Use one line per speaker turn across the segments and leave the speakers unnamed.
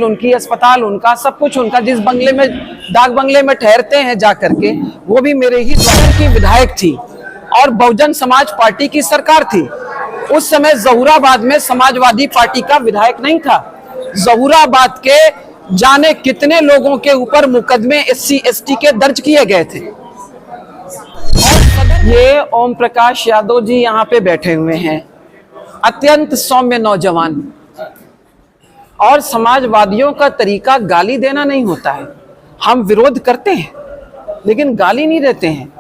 उनकी अस्पताल उनका सब कुछ उनका, जिस बंगले में डाक बंगले में ठहरते हैं जा करके, वो भी मेरे ही द्वार की विधायक थी और बहुजन समाज पार्टी की सरकार थी। उस समय जहूराबाद में समाजवादी पार्टी का विधायक नहीं था। जहूराबाद के जाने कितने लोगों के ऊपर मुकदमे SC ST के दर्ज किए गए थे। ये ओम प्रकाश यादव जी यहाँ पे बैठे हुए हैं, अत्यंत सौम्य नौजवान। और समाजवादियों का तरीका गाली देना नहीं होता है। हम विरोध करते हैं लेकिन गाली नहीं देते हैं।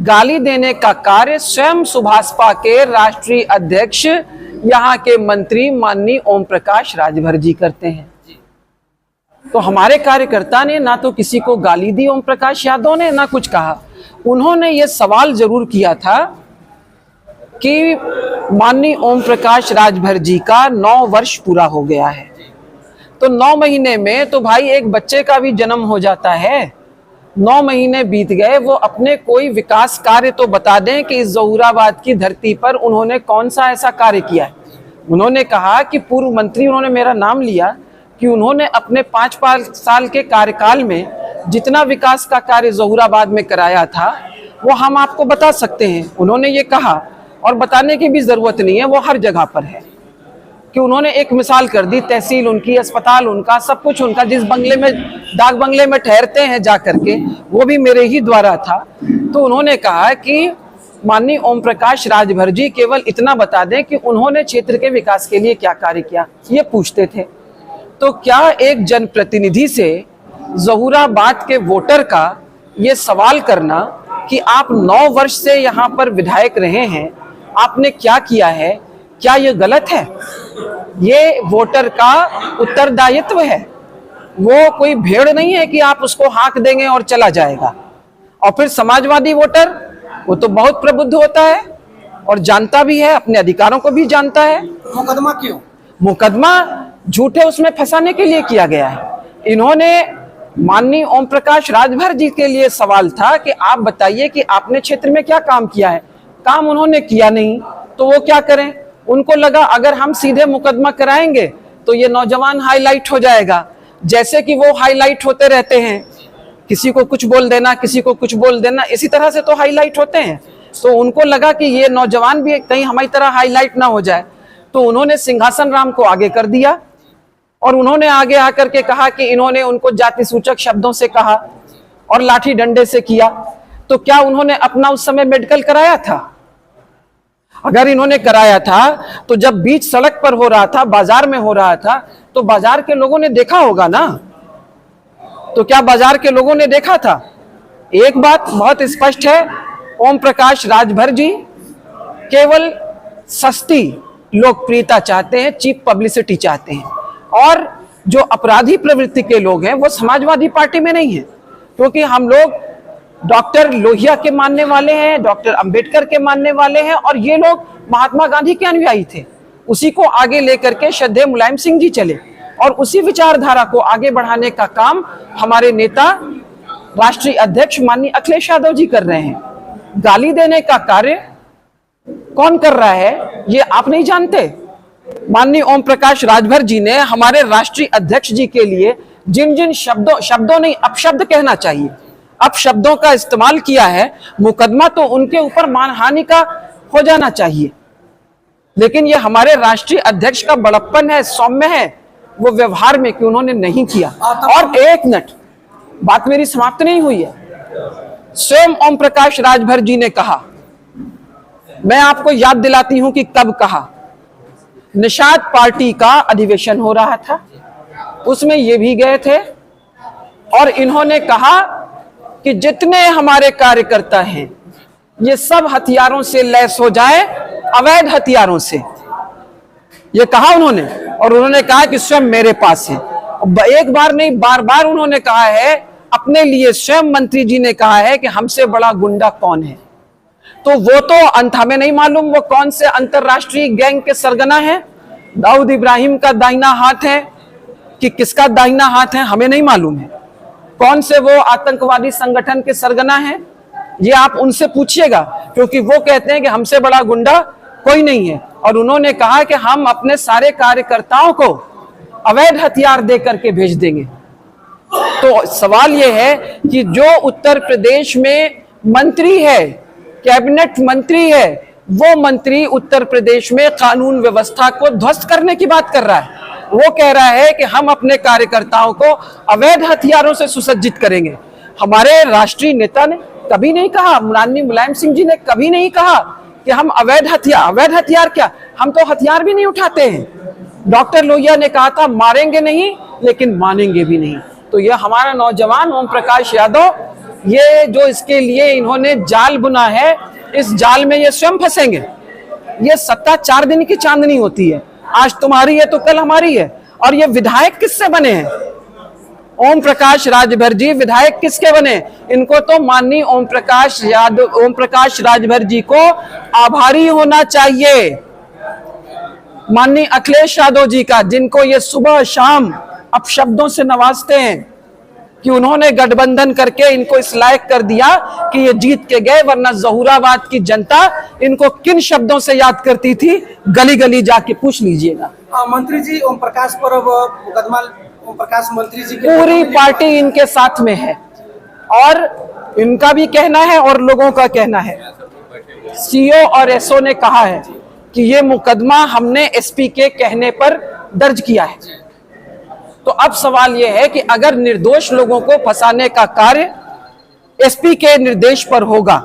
गाली देने का कार्य स्वयं सुभाषपा के राष्ट्रीय अध्यक्ष, यहाँ के मंत्री माननीय ओम प्रकाश राजभर जी करते हैं। तो हमारे कार्यकर्ता ने ना तो किसी को गाली दी ओम प्रकाश यादव ने, ना कुछ कहा। उन्होंने ये सवाल जरूर किया था कि माननीय ओम प्रकाश राजभर जी का 9 वर्ष पूरा हो गया है, तो 9 महीने में तो भाई एक बच्चे का भी जन्म हो जाता है। 9 महीने बीत गए, वो अपने कोई विकास कार्य तो बता दें कि इस जहूराबाद की धरती पर उन्होंने कौन सा ऐसा कार्य किया है। उन्होंने कहा कि पूर्व मंत्री, उन्होंने मेरा नाम लिया कि उन्होंने अपने 5 साल के कार्यकाल में जितना विकास का कार्य जहूराबाद में कराया था वो हम आपको बता सकते हैं। उन्होंने ये कहा, और बताने की भी जरूरत नहीं है, वो हर जगह पर है कि उन्होंने एक मिसाल कर दी, तहसील उनकी, अस्पताल उनका, सब कुछ उनका, जिस बंगले में डाक बंगले में ठहरते हैं जा करके, वो भी मेरे ही द्वारा था। तो उन्होंने कहा कि माननीय ओम प्रकाश राजभर जी केवल इतना बता दें कि उन्होंने क्षेत्र के विकास के लिए क्या कार्य किया, ये पूछते थे। तो क्या एक जनप्रतिनिधि से जहूराबाद के वोटर का ये सवाल करना कि आप 9 वर्ष से यहाँ पर विधायक रहे हैं, आपने क्या किया है, क्या ये गलत है? ये वोटर का उत्तरदायित्व है। वो कोई भेड़ नहीं है कि आप उसको हाँक देंगे और चला जाएगा। और फिर समाजवादी वोटर, वो तो बहुत प्रबुद्ध होता है और जानता भी है, अपने अधिकारों को भी जानता है।
मुकदमा क्यों?
मुकदमा झूठे उसमें फंसाने के लिए किया गया है। इन्होंने माननीय ओम प्रकाश राजभर जी के लिए सवाल था कि आप बताइए कि आपने क्षेत्र में क्या काम किया है। काम उन्होंने किया नहीं, तो वो क्या करें? उनको लगा अगर हम सीधे मुकदमा कराएंगे तो ये नौजवान हाईलाइट हो जाएगा, जैसे कि वो हाईलाइट होते रहते हैं, किसी को कुछ बोल देना, किसी को कुछ बोल देना, इसी तरह से तो हाईलाइट होते हैं। तो उनको लगा कि ये नौजवान भी कहीं हमारी तरह हाईलाइट ना हो जाए, तो उन्होंने सिंहासन राम को आगे कर दिया और उन्होंने आगे आकर के कहा कि इन्होंने उनको जाति सूचक शब्दों से कहा और लाठी डंडे से किया। तो क्या उन्होंने अपना उस समय मेडिकल कराया था? अगर इन्होंने कराया था तो जब बीच सड़क पर हो रहा था, बाजार में हो रहा था, तो बाजार के लोगों ने देखा होगा ना। तो क्या बाजार के लोगों ने देखा था? एक बात बहुत स्पष्ट है, ओम प्रकाश राजभर जी केवल सस्ती लोकप्रियता चाहते हैं, चीप पब्लिसिटी चाहते हैं। और जो अपराधी प्रवृत्ति के लोग हैं वो समाजवादी पार्टी में नहीं है, क्योंकि हम लोग डॉक्टर लोहिया के मानने वाले हैं, डॉक्टर अंबेडकर के मानने वाले हैं, और ये लोग महात्मा गांधी के अनुयायी थे। उसी को आगे लेकर के श्रद्धेय मुलायम सिंह जी चले और उसी विचारधारा को आगे बढ़ाने का काम हमारे नेता राष्ट्रीय अध्यक्ष माननीय अखिलेश यादव जी कर रहे हैं। गाली देने का कार्य कौन कर रहा है ये आप नहीं जानते? माननीय ओम प्रकाश राजभर जी ने हमारे राष्ट्रीय अध्यक्ष जी के लिए जिन जिन शब्दों नहीं, अपशब्द कहना चाहिए, अपशब्दों का इस्तेमाल किया है, मुकदमा तो उनके ऊपर मानहानि का हो जाना चाहिए। लेकिन ये हमारे राष्ट्रीय अध्यक्ष का बड़प्पन है, सौम्य है वो व्यवहार में कि उन्होंने नहीं किया। और एक मिनट, बात मेरी समाप्त नहीं हुई है। स्वयं ओम प्रकाश राजभर जी ने कहा, मैं आपको याद दिलाती हूं कि कब कहा, निषाद पार्टी का अधिवेशन हो रहा था, उसमें ये भी गए थे और इन्होंने कहा कि जितने हमारे कार्यकर्ता हैं ये सब हथियारों से लैस हो जाए, अवैध हथियारों से, ये कहा उन्होंने। और उन्होंने कहा कि स्वयं मेरे पास है। एक बार नहीं, बार बार उन्होंने कहा है अपने लिए। स्वयं मंत्री जी ने कहा है कि हमसे बड़ा गुंडा कौन है। तो वो तो हमें नहीं मालूम वो कौन से अंतरराष्ट्रीय गैंग के सरगना है, दाऊद इब्राहिम का दाहिना हाथ है कि किसका दाहिना हाथ है, हमें नहीं मालूम है। कौन से वो आतंकवादी संगठन के सरगना हैं, ये आप उनसे पूछिएगा, क्योंकि वो कहते हैं कि हमसे बड़ा गुंडा कोई नहीं है। और उन्होंने कहा कि हम अपने सारे कार्यकर्ताओं को अवैध हथियार दे करके भेज देंगे। तो सवाल यह है कि जो उत्तर प्रदेश में मंत्री है, कैबिनेट मंत्री है, वो मंत्री उत्तर प्रदेश में कानून व्यवस्था को ध्वस्त करने की बात कर रहा है। वो कह रहा है कि हम अपने कार्यकर्ताओं को अवैध हथियारों से सुसज्जित करेंगे। हमारे राष्ट्रीय नेता ने कभी नहीं कहा, माननीय मुलायम सिंह जी ने कभी नहीं कहा कि हम अवैध हथियार क्या, हम तो हथियार भी नहीं उठाते हैं। डॉक्टर लोहिया ने कहा था मारेंगे नहीं लेकिन मानेंगे भी नहीं। तो यह हमारा नौजवान ओम प्रकाश यादव, ये जो इसके लिए इन्होंने जाल बुना है, इस जाल में ये स्वयं फंसेंगे। ये सत्ता 4 दिन की चांदनी होती है, आज तुम्हारी है तो कल हमारी है। और ये विधायक किससे बने हैं? ओम प्रकाश राजभर जी विधायक किसके बने? इनको तो माननीय ओम प्रकाश राजभर जी को आभारी होना चाहिए, माननीय अखिलेश यादव जी का, जिनको ये सुबह शाम अपशब्दों से नवाजते हैं कि उन्होंने गठबंधन करके इनको इस लायक कर दिया कि ये जीत के गए, वरना जहूराबाद की जनता इनको किन शब्दों से याद करती थी, गली गली जाके पूछ लीजिएगा।
मंत्री जी ओम प्रकाश पर मुकदमा, ओम प्रकाश मंत्री जी
पूरी पार्टी इनके साथ में है और इनका भी कहना है और लोगों का कहना है। सीओ और एसओ ने कहा है कि ये मुकदमा हमने एसपी के कहने पर दर्ज किया है। तो अब सवाल यह है कि अगर निर्दोष लोगों को फंसाने का कार्य एसपी के निर्देश पर होगा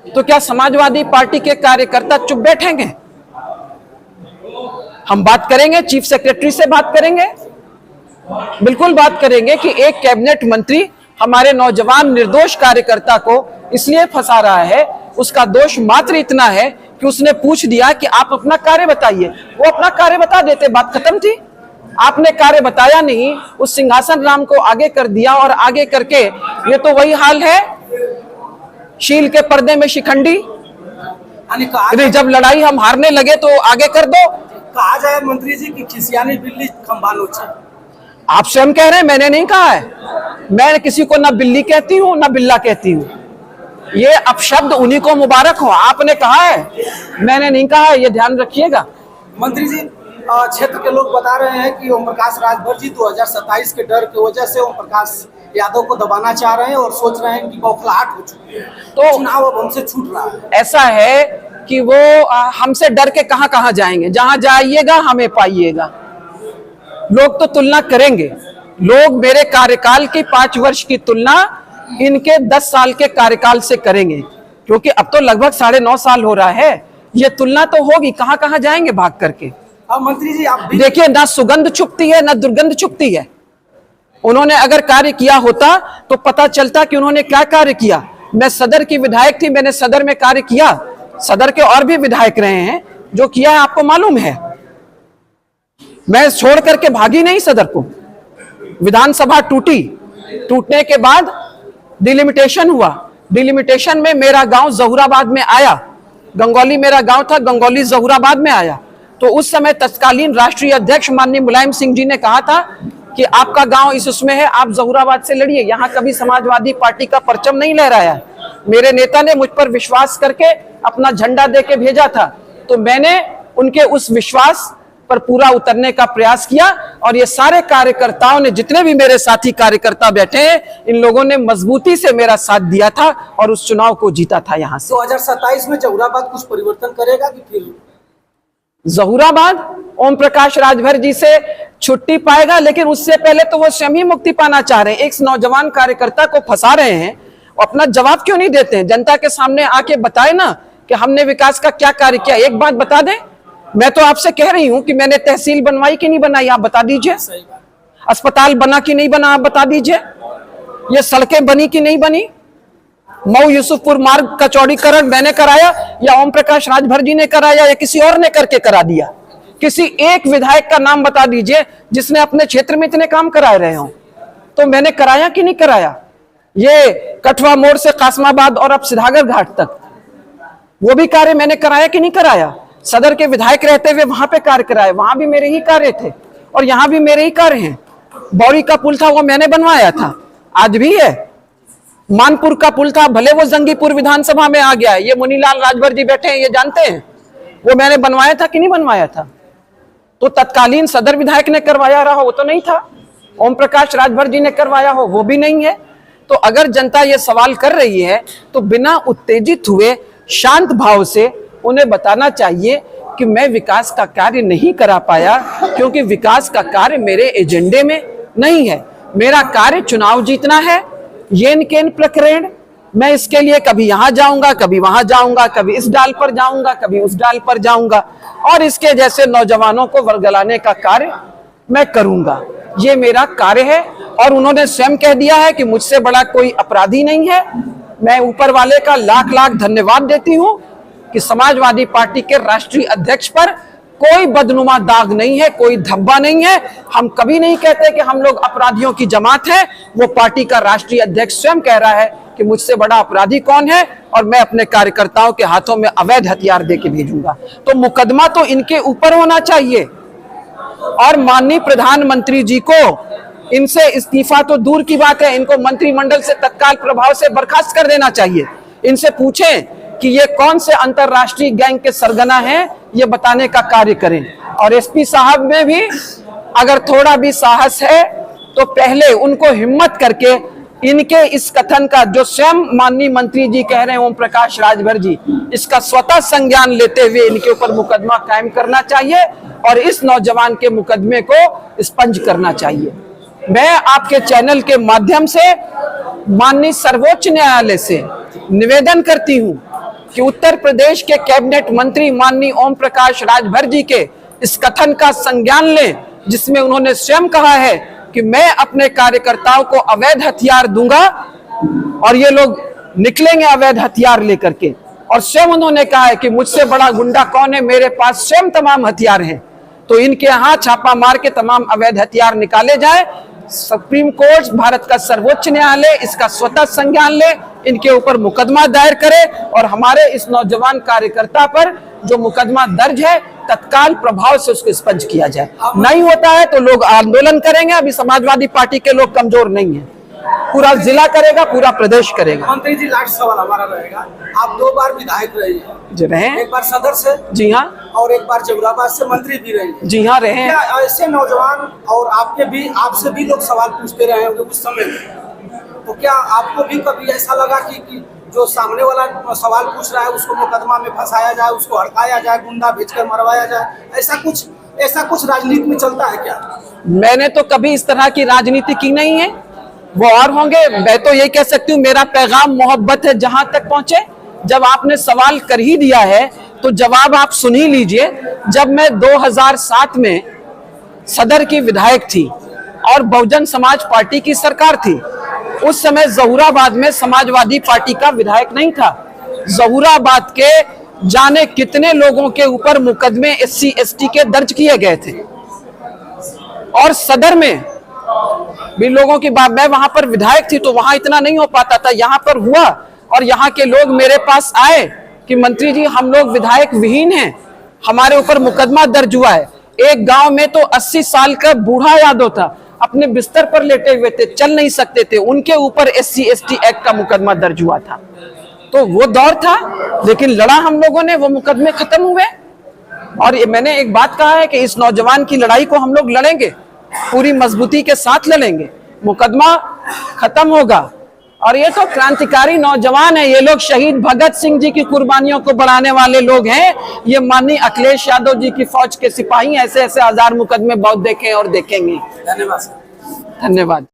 तो क्या समाजवादी पार्टी के कार्यकर्ता चुप बैठेंगे? हम बात करेंगे, चीफ सेक्रेटरी से बात करेंगे, बिल्कुल बात करेंगे कि एक कैबिनेट मंत्री हमारे नौजवान निर्दोष कार्यकर्ता को इसलिए फंसा रहा है, उसका दोष मात्र इतना है कि उसने पूछ दिया कि आप अपना कार्य बताइए। वो अपना कार्य बता देते, बात खत्म थी। आपने कार्य बताया नहीं, उस सिंहासन राम को आगे कर दिया और आगे करके ये तो वही हाल है शील के पर्दे में शिखंडी। जब लड़ाई हम हारने लगे तो आगे कर दो।
कहा जाए मंत्री जी की खिसियानी बिल्ली खंबानो छे।
आप स्वयं कह रहे हैं, मैंने नहीं कहा है। मैं किसी को ना बिल्ली कहती हूँ ना बिल्ला कहती हूँ। ये अपशब्द उन्हीं को मुबारक हो। आपने कहा है, मैंने नहीं कहा है, ये ध्यान रखिएगा।
मंत्री जी क्षेत्र के लोग बता रहे हैं कि ओम प्रकाश राजभर जी 2027 के डर की वजह से ओम प्रकाश यादव को दबाना चाह रहे हैं और सोच रहे हैं कि बौखलाहट हो चुकी है, तो चुनाव अब हमसे छूट रहा है।
ऐसा है कि वो हमसे डर के कहां कहां जाएंगे, जहां जाइएगा हमें पाइएगा। लोग तो तुलना करेंगे, लोग मेरे कार्यकाल की 5 वर्ष की तुलना इनके 10 साल के कार्यकाल से करेंगे, क्योंकि अब तो लगभग 9.5 साल हो रहा है। ये तुलना तो होगी, कहां कहां जाएंगे भाग करके।
मंत्री जी आप
देखिए, ना सुगंध छुपती है ना दुर्गंध छुपती है। उन्होंने अगर कार्य किया होता तो पता चलता कि उन्होंने क्या कार्य किया। मैं सदर की विधायक थी, मैंने सदर में कार्य किया। सदर के और भी विधायक रहे हैं, जो किया है आपको मालूम है। मैं छोड़ करके भागी नहीं सदर को। विधानसभा टूटने के बाद डिलिमिटेशन हुआ। डिलिमिटेशन में मेरा गांव जहूराबाद में आया। गंगौली मेरा गांव था, गंगौली जहूराबाद में आया। तो उस समय तत्कालीन राष्ट्रीय अध्यक्ष माननीय मुलायम सिंह जी ने कहा था कि आपका गांव इस उसमें है, आप जहूराबाद से लड़िए। यहां कभी समाजवादी पार्टी का परचम नहीं लहराया है। मेरे नेता ने मुझ पर विश्वास करके अपना झंडा दे के भेजा था, तो मैंने उनके उस विश्वास पर पूरा उतरने का प्रयास किया। और ये सारे कार्यकर्ताओं ने, जितने भी मेरे साथी कार्यकर्ता बैठे हैं, इन लोगों ने मजबूती से मेरा साथ दिया था और उस चुनाव को जीता था। यहां से
2027 में जहूराबाद कुछ परिवर्तन करेगा कि फिर
जहूराबाद ओम प्रकाश राजभर जी से छुट्टी पाएगा? लेकिन उससे पहले तो वो स्वयं ही मुक्ति पाना चाह रहे हैं। एक नौजवान कार्यकर्ता को फंसा रहे हैं, अपना जवाब क्यों नहीं देते हैं? जनता के सामने आके बताए ना कि हमने विकास का क्या कार्य किया। एक बात बता दें, मैं तो आपसे कह रही हूं कि मैंने तहसील बनवाई कि नहीं बनाई, आप बता दीजिए। अस्पताल बना कि नहीं बना, आप बता दीजिए। ये सड़कें बनी कि नहीं बनी? मऊ यूसुफपुर मार्ग का चौड़ीकरण मैंने कराया या ओम प्रकाश राजभर जी ने कराया या किसी और ने करके करा दिया? किसी एक विधायक का नाम बता दीजिए जिसने अपने क्षेत्र में इतने काम कराए रहे हो। तो मैंने कराया कि नहीं कराया? ये कठवा मोड़ से कासमाबाद और अब सिधागर घाट तक वो भी कार्य मैंने कराया कि नहीं कराया? सदर के विधायक रहते हुए वहां पे कार्य कराए, वहां भी मेरे ही कार्य थे और यहां भी मेरे ही कार्य हैं। बौरी का पुल था, वो मैंने बनवाया था, आज भी है। मानपुर का पुल था, भले वो जंगीपुर विधानसभा में आ गया है, ये मुनीलाल राजभर जी बैठे हैं, ये जानते हैं, वो मैंने बनवाया था कि नहीं बनवाया था? तो तत्कालीन सदर विधायक ने करवाया रहा, वो तो नहीं था। ओम प्रकाश राजभर जी ने करवाया हो, वो भी नहीं है। तो अगर जनता ये सवाल कर रही है तो बिना उत्तेजित हुए शांत भाव से उन्हें बताना चाहिए कि मैं विकास का कार्य नहीं करा पाया क्योंकि विकास का कार्य मेरे एजेंडे में नहीं है। मेरा कार्य चुनाव जीतना है। येन केन प्रकरण, मैं इसके लिए कभी यहां जाऊंगा, कभी वहां जाऊंगा, कभी इस डाल पर जाऊंगा, कभी उस डाल पर जाऊंगा और इसके जैसे नौजवानों को वर्गलाने का कार्य मैं करूंगा। ये मेरा कार्य है। और उन्होंने स्वयं कह दिया है कि मुझसे बड़ा कोई अपराधी नहीं है। मैं ऊपर वाले का लाख लाख धन्यवाद देती हूं कि समाजवादी पार्टी के राष्ट्रीय अध्यक्ष पर कोई बदनुमा दाग नहीं है, कोई धब्बा नहीं है। हम कभी नहीं कहते कि हम लोग अपराधियों की जमात है। वो पार्टी का राष्ट्रीय अध्यक्ष स्वयं कह रहा है कि मुझसे बड़ा अपराधी कौन है और मैं अपने कार्यकर्ताओं के हाथों में अवैध हथियार दे के भेजूंगा। तो मुकदमा तो इनके ऊपर होना चाहिए और माननीय प्रधानमंत्री जी को इनसे इस्तीफा तो दूर की बात है, इनको मंत्रिमंडल से तत्काल प्रभाव से बर्खास्त कर देना चाहिए। इनसे पूछें कि ये कौन से अंतरराष्ट्रीय गैंग के सरगना हैं, ये बताने का कार्य करें। और एसपी साहब में भी अगर थोड़ा भी साहस है तो पहले उनको हिम्मत करके इनके इस कथन का, जो स्वयं माननीय मंत्री जी कह रहे हैं ओम प्रकाश राजभर जी, इसका स्वतः संज्ञान लेते हुए इनके ऊपर मुकदमा कायम करना चाहिए और इस नौजवान के मुकदमे को स्पंज करना चाहिए। मैं आपके चैनल के माध्यम से माननीय सर्वोच्च न्यायालय से निवेदन करती हूं कि उत्तर प्रदेश के कैबिनेट मंत्री माननीय ओम प्रकाश राजभर जी के इस कथन का संज्ञान लें, जिसमें उन्होंने स्वयं कहा है कि मैं अपने कार्यकर्ताओं को अवैध हथियार दूंगा और ये लोग निकलेंगे अवैध हथियार लेकर के। और स्वयं उन्होंने कहा है कि मुझसे बड़ा गुंडा कौन है, मेरे पास स्वयं तमाम हथियार हैं। तो इनके यहाँ छापा मार के तमाम अवैध हथियार निकाले जाए। सुप्रीम कोर्ट, भारत का सर्वोच्च न्यायालय इसका स्वतः संज्ञान ले, इनके ऊपर मुकदमा दायर करे और हमारे इस नौजवान कार्यकर्ता पर जो मुकदमा दर्ज है तत्काल प्रभाव से उसको स्पंज किया जाए। नहीं होता है तो लोग आंदोलन करेंगे। अभी समाजवादी पार्टी के लोग कमजोर नहीं है, पूरा जिला करेगा, पूरा प्रदेश करेगा।
मंत्री जी, लास्ट सवाल हमारा रहेगा, आप 2 बार विधायक रहे हैं
जी, रहे,
एक बार सदर से, जी हाँ, और एक बार जबराबाद से मंत्री भी रहे, जी हाँ, रहे। क्या ऐसे नौजवान और आपसे भी लोग सवाल पूछते रहे होंगे उस समय में, तो क्या आपको भी कभी ऐसा लगा कि जो सामने वाला सवाल पूछ रहा है उसको मुकदमा में फंसाया जाए, उसको हड़काया जाए, गुंडा भेजकर मरवाया जाए, ऐसा कुछ राजनीति में चलता है क्या? मैंने तो कभी इस तरह की राजनीति की नहीं है, वो और होंगे। मैं तो यही कह सकती हूँ मेरा पैगाम मोहब्बत है जहां तक पहुंचे। जब आपने सवाल कर ही दिया है तो जवाब आप सुन ही लीजिए। जब मैं 2007 में सदर की विधायक थी और बहुजन समाज पार्टी की सरकार थी, उस समय जहूराबाद में समाजवादी पार्टी का विधायक नहीं था। जहूराबाद के जाने कितने लोगों के ऊपर मुकदमे SC ST के दर्ज किए गए थे और सदर में भी लोगों की बात, मैं वहां पर विधायक थी तो वहां इतना नहीं हो पाता था, यहां पर हुआ और यहाँ के लोग मेरे पास आए कि मंत्री जी हम लोग विधायक विहीन हैं, हमारे ऊपर मुकदमा दर्ज हुआ है। एक गांव में तो 80 साल का बूढ़ा यादव था, अपने बिस्तर पर लेटे हुए थे, चल नहीं सकते थे, उनके ऊपर SC ST एक्ट का मुकदमा दर्ज हुआ था। तो वो दौर था, लेकिन लड़ा हम लोगों ने, वो मुकदमे खत्म हुए। और ये मैंने एक बात कहा है कि इस नौजवान की लड़ाई को हम लोग लड़ेंगे, पूरी मजबूती के साथ लड़ेंगे, मुकदमा खत्म होगा। और ये तो क्रांतिकारी नौजवान है, ये लोग शहीद भगत सिंह जी की कुर्बानियों को बढ़ाने वाले लोग हैं। ये माननीय अखिलेश यादव जी की फौज के सिपाही, ऐसे ऐसे हजार मुकदमे बहुत देखे और देखेंगे। धन्यवाद।